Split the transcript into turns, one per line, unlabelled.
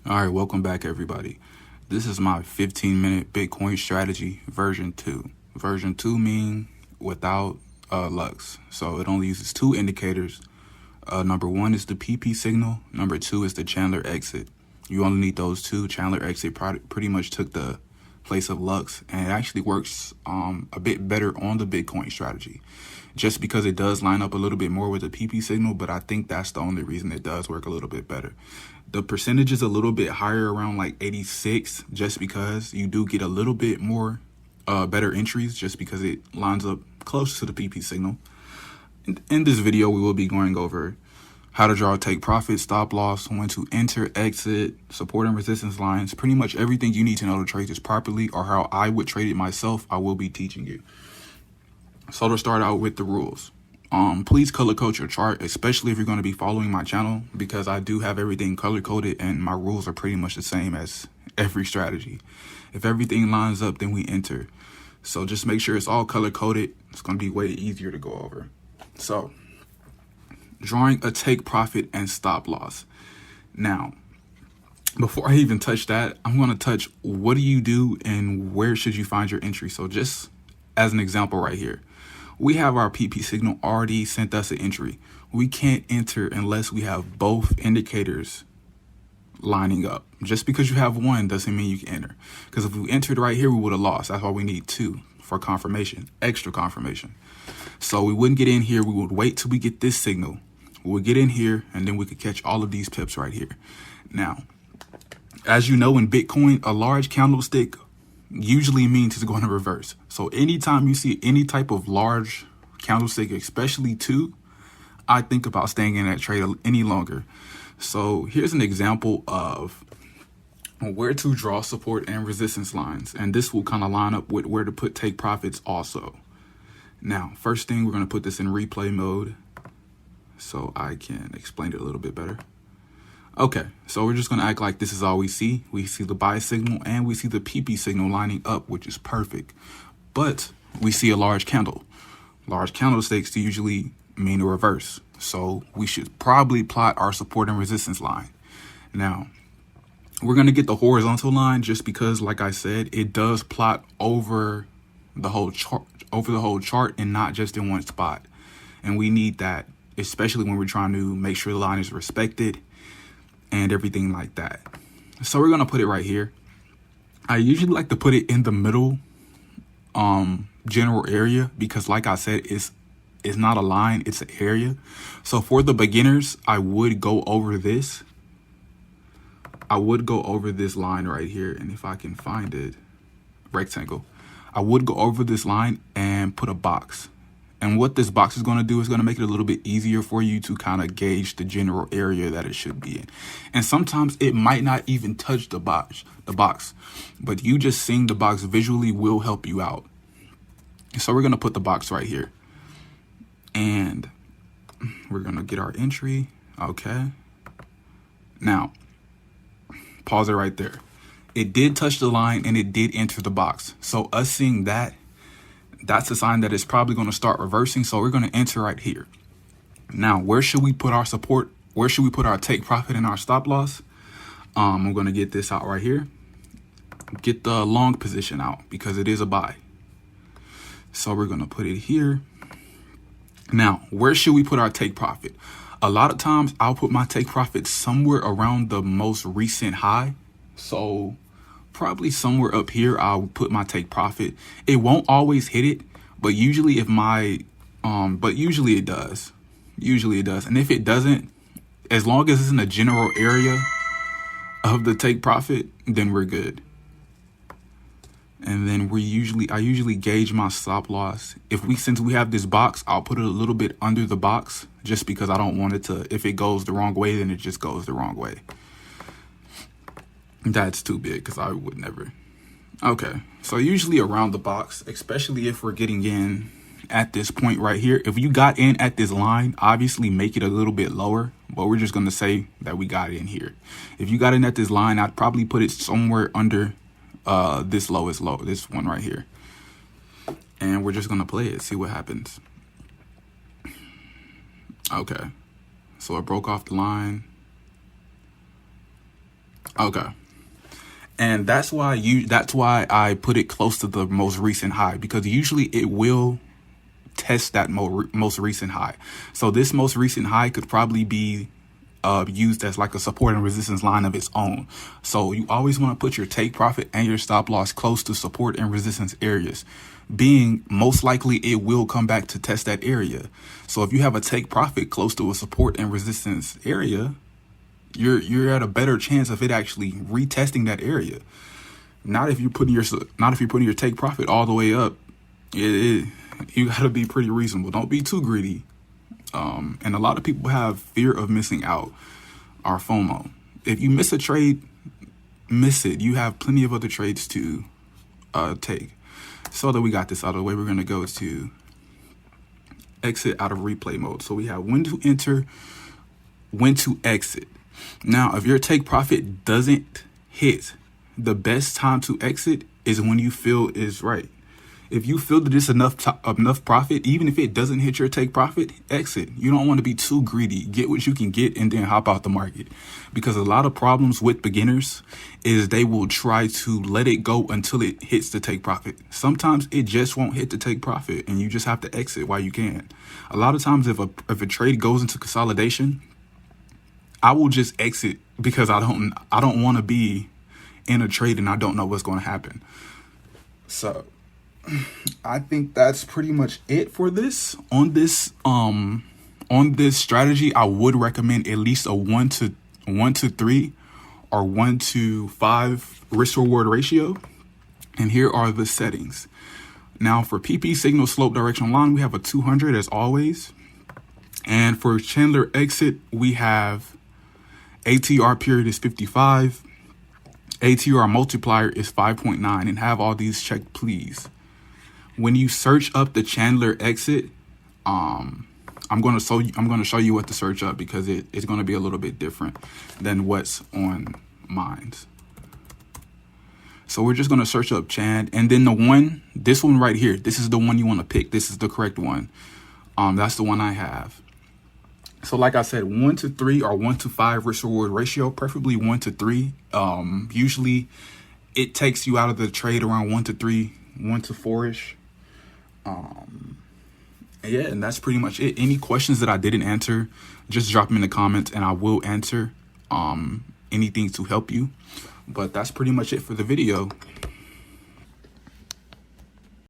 All right, welcome back, everybody. This is my 15-minute Bitcoin strategy version 2. Version 2 mean without LUX. So it only uses two indicators. Number one is the PP signal. Number two is the Chandler exit. You only need those two. Chandler exit pretty much took the place of LUX, and it actually works a bit better on the Bitcoin strategy, just because it does line up a little bit more with the PP signal. But I think that's the only reason it does work a little bit better. The percentage is a little bit higher, around like 86, just because you do get a little bit more better entries, just because it lines up close to the PP signal. In this video, we will be going over how to draw take profit, stop loss, when to enter, exit, support and resistance lines. Pretty much everything you need to know to trade this properly, or how I would trade it myself, I will be teaching you. So to start out with the rules. Please color code your chart, especially if you're going to be following my channel, because I do have everything color coded and my rules are pretty much the same as every strategy. If everything lines up, then we enter. So just make sure it's all color coded. It's going to be way easier to go over. So drawing a take profit and stop loss. Now, before I even touch that, I'm going to touch what do you do and where should you find your entry. So just as an example right here, we have our PP signal already sent us an entry. We can't enter unless we have both indicators lining up. Just because you have one doesn't mean you can enter. Because if we entered right here, we would have lost. That's why we need two for confirmation, extra confirmation. So we wouldn't get in here. We would wait till we get this signal. We would get in here, and then we could catch all of these pips right here. Now, as you know, in Bitcoin, a large candlestick usually means it's going to reverse. So anytime you see any type of large candlestick, especially two, I think about staying in that trade any longer. So here's an example of where to draw support and resistance lines, and this will kind of line up with where to put take profits also. Now, first thing, we're going to put this in replay mode so I can explain it a little bit better. Okay, so we're just going to act like this is all we see. We see the buy signal and we see the PP signal lining up, which is perfect. But we see a large candle. Large candlesticks usually mean a reverse. So we should probably plot our support and resistance line. Now, we're going to get the horizontal line just because, like I said, it does plot over the whole chart and not just in one spot. And we need that, especially when we're trying to make sure the line is respected and everything like that. So we're going to put it right here. I usually like to put it in the middle general area, because like I said, it's not a line, it's an area. So for the beginners, I would go over this. I would go over this line right here, and if I can find it, rectangle, I would go over this line and put a box. And what this box is going to do is going to make it a little bit easier for you to kind of gauge the general area that it should be in. And sometimes it might not even touch the box, but you just seeing the box visually will help you out. So we're going to put the box right here, and we're going to get our entry. Okay. Now, pause it right there. It did touch the line and it did enter the box. So us seeing that, that's a sign that it's probably going to start reversing. So we're going to enter right here. Now, where should we put our support? Where should we put our take profit and our stop loss? I'm going to get this out right here. Get the long position out because it is a buy. So we're going to put it here. Now, where should we put our take profit? A lot of times I'll put my take profit somewhere around the most recent high. So probably somewhere up here, I'll put my take profit. It won't always hit it, but usually usually it does. Usually it does. And if it doesn't, as long as it's in the general area of the take profit, then we're good. And then I usually gauge my stop loss. Since we have this box, I'll put it a little bit under the box, just because I don't want it to, if it goes the wrong way, then it just goes the wrong way. That's too big because I would never. Okay, so usually around the box, especially if we're getting in at this point right here. If you got in at this line, obviously make it a little bit lower, but we're just going to say that we got in here. If you got in at this line, I'd probably put it somewhere under this lowest low, this one right here. And we're just going to play it, see what happens. Okay, so it broke off the line. Okay. And that's why I put it close to the most recent high, because usually it will test that most recent high. So this most recent high could probably be used as like a support and resistance line of its own. So you always want to put your take profit and your stop loss close to support and resistance areas, being most likely it will come back to test that area. So if you have a take profit close to a support and resistance area, you're at a better chance of it actually retesting that area. Not if you're putting your take profit all the way up. You got to be pretty reasonable. Don't be too greedy. And a lot of people have fear of missing out, or FOMO. If you miss a trade, miss it. You have plenty of other trades to take. So that we got this out of the way, we're going to go to exit out of replay mode. So we have when to enter, when to exit. Now, if your take profit doesn't hit, the best time to exit is when you feel is right. If you feel that it's enough profit, even if it doesn't hit your take profit, exit. You don't want to be too greedy. Get what you can get and then hop out the market. Because a lot of problems with beginners is they will try to let it go until it hits the take profit. Sometimes it just won't hit the take profit and you just have to exit while you can. A lot of times if a trade goes into consolidation, I will just exit because I don't want to be in a trade and I don't know what's going to happen. So I think that's pretty much it for this. On this strategy, I would recommend at least a 1 to 3 or 1 to 5 risk reward ratio. And here are the settings. Now for PP signal slope directional line, we have a 200 as always. And for Chandler exit, we have ATR period is 55. ATR multiplier is 5.9, and have all these checked, please. When you search up the Chandler exit, I'm going to show you what to search up because it's going to be a little bit different than what's on mine. So we're just going to search up Chand, and then this one right here, this is the one you want to pick. This is the correct one. That's the one I have. So like I said, 1 to 3 or 1 to 5 risk reward ratio, preferably 1 to 3. Usually it takes you out of the trade around 1 to 3, 1 to 4-ish. Yeah, and that's pretty much it. Any questions that I didn't answer, just drop them in the comments and I will answer anything to help you. But that's pretty much it for the video.